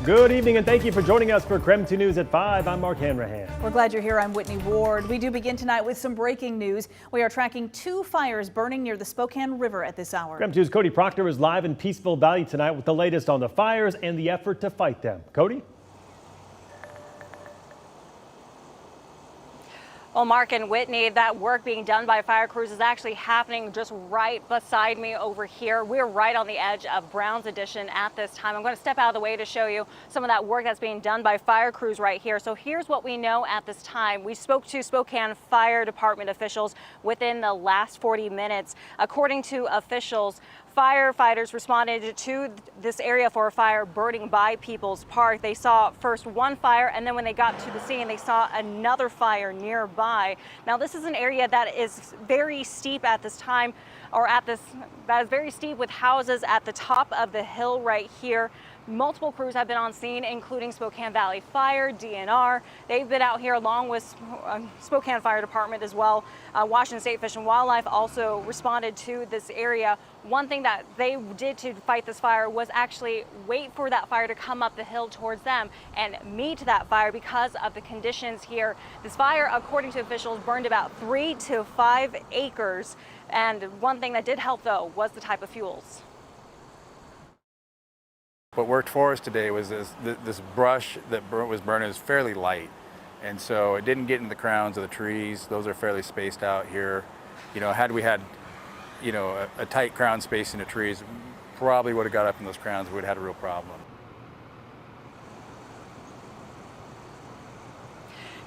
Good evening and thank you for joining us for KREM 2 News at 5. I'm Mark Hanrahan. We're glad you're here. I'm Whitney Ward. We do begin tonight with some breaking news. We are tracking 2 fires burning near the Spokane River at this hour. KREM 2's Cody Proctor is live in Peaceful Valley tonight with the latest on the fires and the effort to fight them. Cody? Well, Mark and Whitney, that work being done by fire crews is actually happening just right beside me over here. We're right on the edge of Brown's Addition at this time. I'm going to step out of the way to show you some of that work that's being done by fire crews right here. So here's what we know at this time. We spoke to Spokane Fire Department officials within the last 40 minutes. According to officials, firefighters responded to this area for a fire burning by People's Park. They saw first one fire, and then when they got to the scene, they saw another fire nearby. Now, this is an area that is very steep at this time, that is very steep with houses at the top of the hill right here. Multiple crews have been on scene, including Spokane Valley Fire, DNR. They've been out here along with Spokane Fire Department as well. Washington State Fish and Wildlife also responded to this area. One thing that they did to fight this fire was actually wait for that fire to come up the hill towards them and meet that fire because of the conditions here. This fire, according to officials, burned about 3 to 5 acres. And one thing that did help, though, was the type of fuels. What worked for us today was this brush that was burning is fairly light, and so it didn't get in the crowns of the trees. Those are fairly spaced out here. You know, had we had, a tight crown spacing of trees, probably would have got up in those crowns. We would have had a real problem.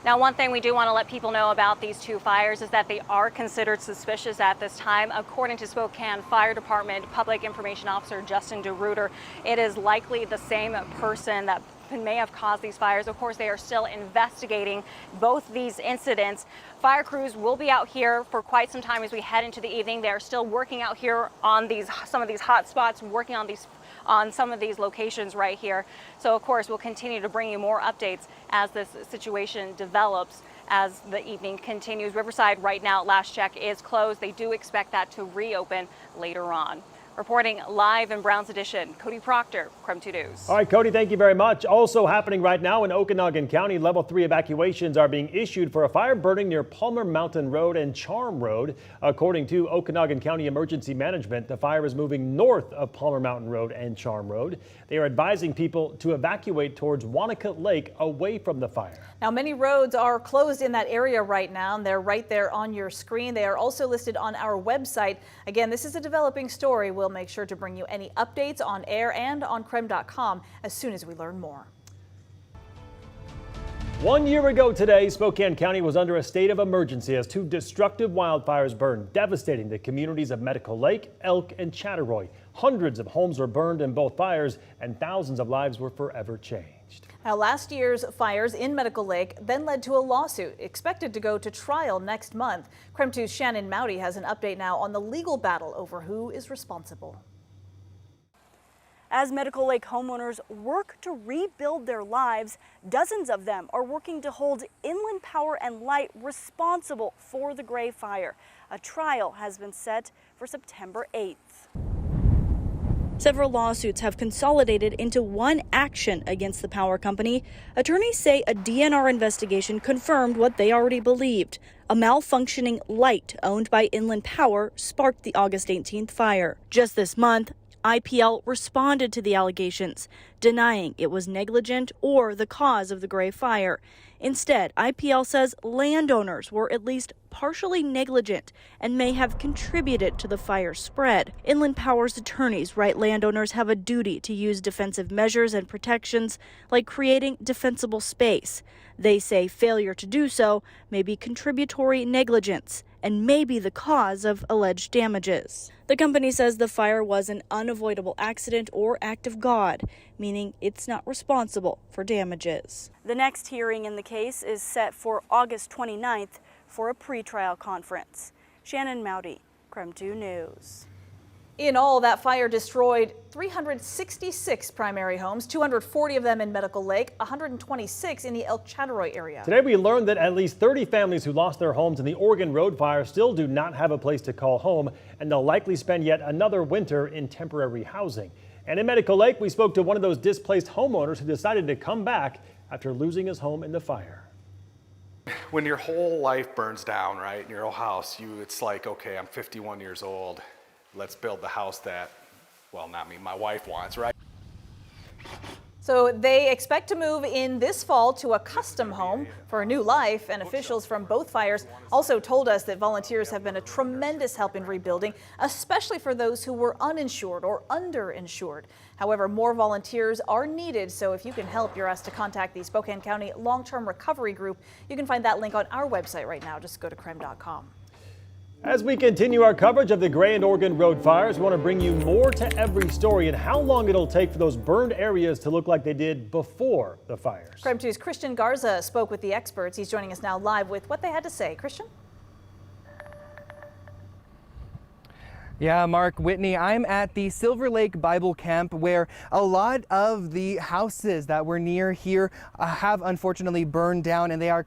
Now, one thing we do want to let people know about these 2 fires is that they are considered suspicious at this time. According to Spokane Fire Department Public Information Officer Justin DeRuiter, it is likely the same person that may have caused these fires. Of course, they are still investigating both these incidents. Fire crews will be out here for quite some time as we head into the evening. They are still working out here on some of these hot spots, working on some of these locations right here. So of course, we'll continue to bring you more updates as this situation develops as the evening continues. Riverside right now, last check, is closed. They do expect that to reopen later on. Reporting live in Brown's Addition, Cody Proctor, KREM 2 News. All right, Cody, thank you very much. Also happening right now in Okanogan County, level 3 evacuations are being issued for a fire burning near Palmer Mountain Road and Charm Road. According to Okanogan County Emergency Management, the fire is moving north of Palmer Mountain Road and Charm Road. They are advising people to evacuate towards Wanacott Lake away from the fire. Now, many roads are closed in that area right now, and they're right there on your screen. They are also listed on our website. Again, this is a developing story. We'll make sure to bring you any updates on air and on KREM.com as soon as we learn more. 1 year ago today, Spokane County was under a state of emergency as 2 destructive wildfires burned, devastating the communities of Medical Lake, Elk, and Chatteroy. Hundreds of homes were burned in both fires, and thousands of lives were forever changed. Now, last year's fires in Medical Lake then led to a lawsuit expected to go to trial next month. KREM 2's Shannon Mowdy has an update now on the legal battle over who is responsible. As Medical Lake homeowners work to rebuild their lives, dozens of them are working to hold Inland Power and Light responsible for the Gray Fire. A trial has been set for September 8th. Several lawsuits have consolidated into one action against the power company. Attorneys say a DNR investigation confirmed what they already believed. A malfunctioning light owned by Inland Power sparked the August 18th fire. Just this month, IPL responded to the allegations, denying it was negligent or the cause of the Gray Fire. Instead, IPL says landowners were at least partially negligent and may have contributed to the fire spread. Inland Power's attorneys write landowners have a duty to use defensive measures and protections like creating defensible space. They say failure to do so may be contributory negligence and may be the cause of alleged damages. The company says the fire was an unavoidable accident or act of God, meaning it's not responsible for damages. The next hearing in the case is set for August 29th for a pretrial conference. Shannon Mowdy, KREM 2 News. In all, that fire destroyed 366 primary homes, 240 of them in Medical Lake, 126 in the El Chatteroy area. Today we learned that at least 30 families who lost their homes in the Oregon Road fire still do not have a place to call home, and they'll likely spend yet another winter in temporary housing. And in Medical Lake, we spoke to one of those displaced homeowners who decided to come back after losing his home in the fire. When your whole life burns down, right, in your old house, it's like, okay, I'm 51 years old. Let's build the house that, well, not me, my wife wants, right? So they expect to move in this fall to a custom home for a new life, and officials from both fires also told us that volunteers have been a tremendous help in rebuilding, especially for those who were uninsured or underinsured. However, more volunteers are needed, so if you can help, you're asked to contact the Spokane County Long-Term Recovery Group. You can find that link on our website right now. Just go to KREM.com. As we continue our coverage of the Grand Oregon Road fires, we want to bring you more to every story and how long it'll take for those burned areas to look like they did before the fires. KREM 2's Christian Garza spoke with the experts. He's joining us now live with what they had to say. Christian? Yeah, Mark, Whitney, I'm at the Silver Lake Bible Camp where a lot of the houses that were near here have unfortunately burned down, and they are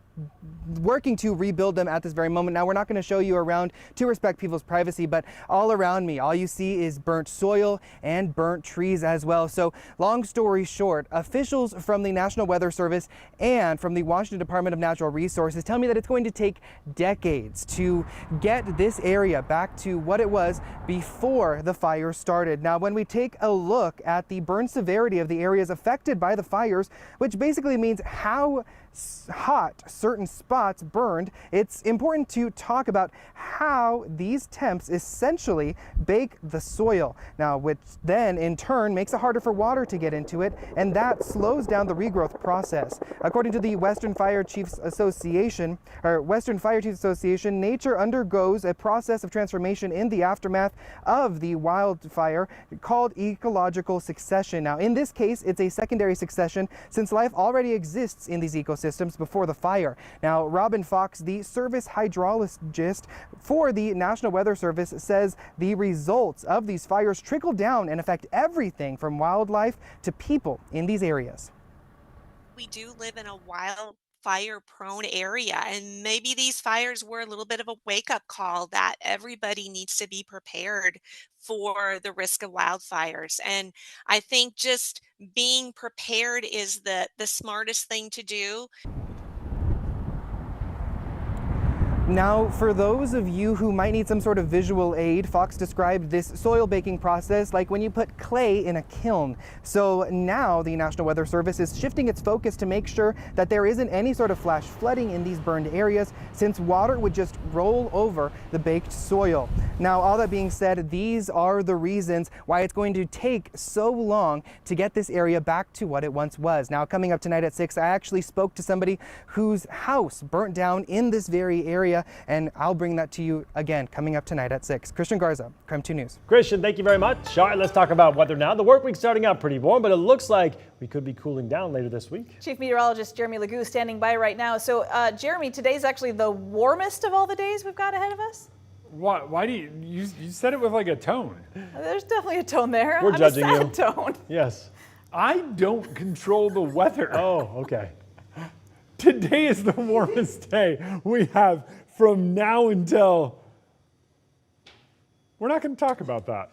working to rebuild them at this very moment. Now, we're not going to show you around to respect people's privacy, but all around me, all you see is burnt soil and burnt trees as well. So long story short, officials from the National Weather Service and from the Washington Department of Natural Resources tell me that it's going to take decades to get this area back to what it was before the fire started. Now, when we take a look at the burn severity of the areas affected by the fires, which basically means how hot certain spots burned, it's important to talk about how these temps essentially bake the soil. Now, which then in turn makes it harder for water to get into it, and that slows down the regrowth process. According to the Western Fire Chiefs Association, nature undergoes a process of transformation in the aftermath of the wildfire called ecological succession. Now, in this case, it's a secondary succession since life already exists in these ecosystems before the fire. Now, Robin Fox, the service hydrologist for the National Weather Service, says the results of these fires trickle down and affect everything from wildlife to people in these areas. We do live in a wildfire-prone area, and maybe these fires were a little bit of a wake-up call that everybody needs to be prepared for the risk of wildfires. And I think just being prepared is the smartest thing to do. Now, for those of you who might need some sort of visual aid, Fox described this soil baking process like when you put clay in a kiln. So now the National Weather Service is shifting its focus to make sure that there isn't any sort of flash flooding in these burned areas, since water would just roll over the baked soil. Now, all that being said, these are the reasons why it's going to take so long to get this area back to what it once was. Now, coming up tonight at 6, I actually spoke to somebody whose house burnt down in this very area, and I'll bring that to you again coming up tonight at 6. Christian Garza, KREM 2 News. Christian, thank you very much. All right, let's talk about weather now. The work week's starting out pretty warm, but it looks like we could be cooling down later this week. Chief Meteorologist Jeremy Legoo standing by right now. So, Jeremy, today's actually the warmest of all the days we've got ahead of us. Why do you said it with like a tone? There's definitely a tone there. We're judging a sad you. Tone. Yes. I don't control the weather. Oh, okay. Today is the warmest day we have from now until... We're not going to talk about that.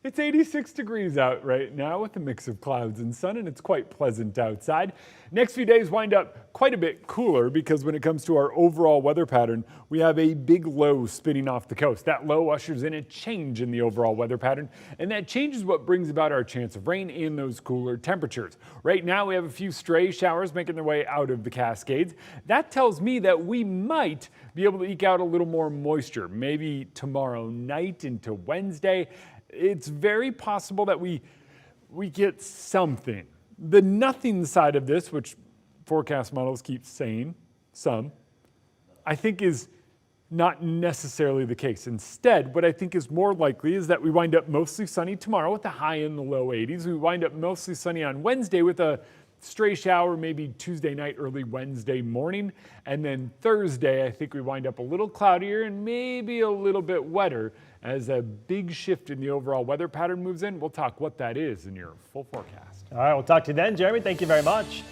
It's 86 degrees out right now with a mix of clouds and sun, and it's quite pleasant outside. Next few days wind up quite a bit cooler because when it comes to our overall weather pattern, we have a big low spinning off the coast. That low ushers in a change in the overall weather pattern, and that change is what brings about our chance of rain and those cooler temperatures. Right now, we have a few stray showers making their way out of the Cascades. That tells me that we might be able to eke out a little more moisture, maybe tomorrow night into Wednesday. It's very possible that we get something. The nothing side of this, which forecast models keep saying, some, I think is not necessarily the case. Instead, what I think is more likely is that we wind up mostly sunny tomorrow with a high in the low 80s. We wind up mostly sunny on Wednesday with a stray shower maybe Tuesday night, early Wednesday morning. And then Thursday, I think we wind up a little cloudier and maybe a little bit wetter as a big shift in the overall weather pattern moves in. We'll talk what that is in your full forecast. All right, we'll talk to you then, Jeremy. Thank you very much.